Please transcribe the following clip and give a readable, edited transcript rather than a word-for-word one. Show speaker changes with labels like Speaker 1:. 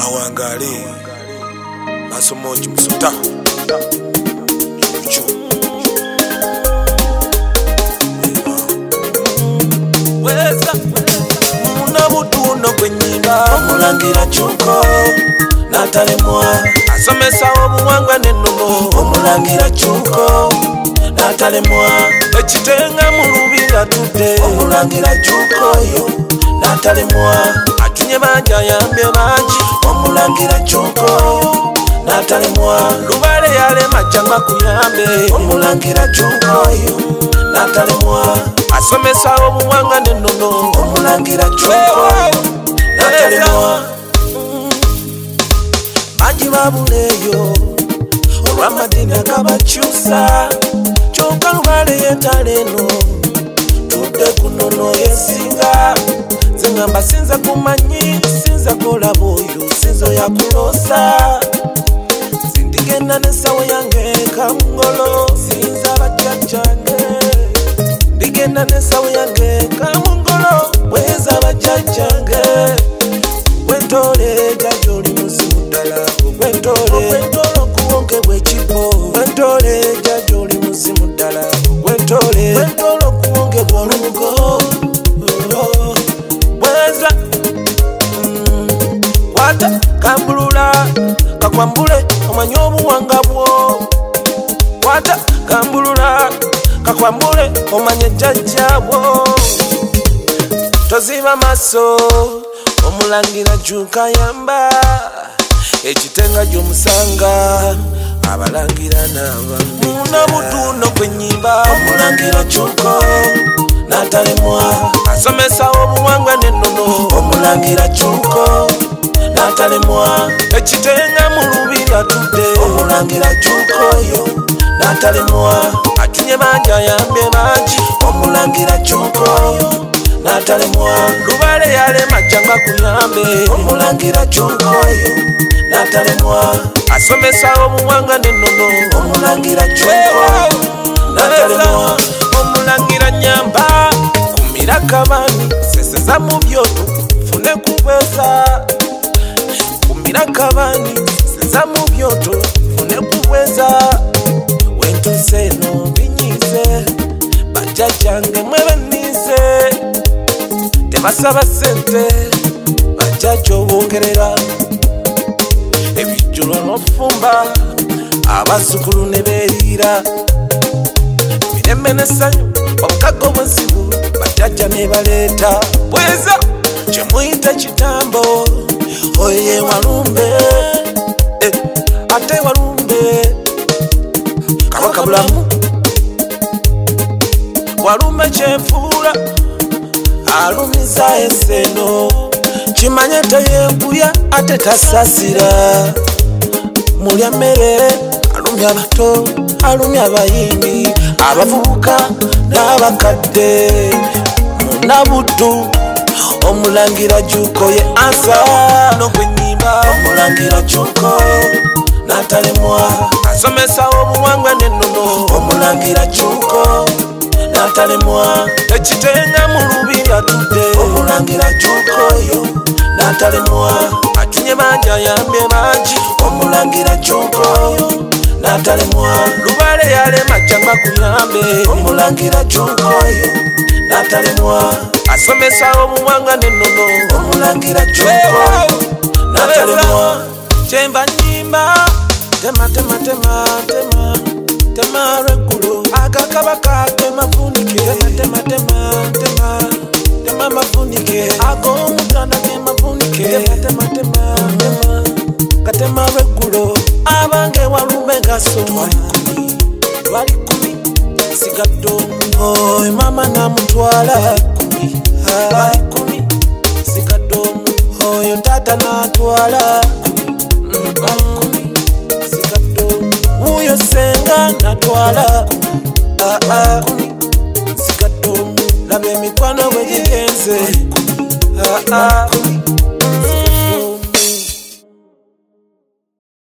Speaker 1: awangale masomoji musota chuchu weza muna butuno kwenyimba omulangira chuko natalemwa asomesa obuwangwa nenono omulangira chuko natalemwa ekitenga mulubira tudde omulangira chuko yo natalemwa atunye banja yambye banji omulangira chuko yo natalemwa lubale yale machamba kuyambe omulangira chuko yo natalemwa asomesa obuwangwa nenono omulangira chuko natalemwa banji babuleyo olw'amadini agabakyusa kyokka lubale yetaleno tudde kunono yesinga zengamba sinza kumanyi sinza kolaba oyo sinzo yakulosa sindigenda n'essawo yange kamungolo sinza bajjajjange ndigenda n'essawo yange kamungolo bweza bajjajjange wentole jajja oli muzimu ddala wentole okuwonke bw'ekibo wentole jajja oli muzimu ddala wentole okuwonke bw'olubugo bweza wata kambulula kakwambule omanye obuwanga bwo wata kambulula kakwambule omanye jajja bwo toziba maso omulangira juka yamba ekitenga gy'omusanga abalangira n'abambi muna butuno kwenyimba omulangira chuko natalemwa asomesa obuwangwa nenono omulangira chuko natalemwa ekitenga mulubira tudde omulangira chuko yo natalemwa atunye banja yambye banji omulangira chuko yo natalemwa lubale yale machanga kuyambe omulangira chuko yo natalemwa asomesa obuwanga nenono omulangira chuko natalemwa omulangira nyamba kumira kabani seseza mu byoto fune kubweza kumira kabani seseza mu byoto fune kubweza wentuseno binyize bajjajjange mwebenize tebasaba sente bajjajja obongerera ebijjulo n'ofumba abazzukulu ne beeriira mirembe n'essanyu obukago bwezibu bajjajja ne baleeta bweza kye muyita kitambo oye walumbe ate walumbe kabaka bulamu walumbe kyenfuula alumiza eseno kimanye teyenkuya ate tasasira mulya mmere alumya abato alumya abayimbi abavubuka n'abakadde munabutu omulangira juko ye ansa n'okwenyimba omulangira juko natalemwa asomesa obuwangwa nenono omulangira juko natalemwa ekitenga mulubira tudde omulangira juko yo natalemwa atunye banja yambye banji omulangira juko yo natalemwa lubale yale machamba kuyambe omulangira juko yo natalemwa asomesa obuwanga nenono omulangira juko natalemwa kyemba nyimba tema tema tema tema tema regulo agakabaka tema funike tema tema tema tema mafunike ago mutana tema funike tema tema tema katema regulo abange walumbe gaso wali kumi sigaddo oy mama namutwala kumi wali kumi sigaddo oyo tata natwala kumi sigaddo uyo senga natwala kumi sigaddo labe mikwano bwe gigenze kumi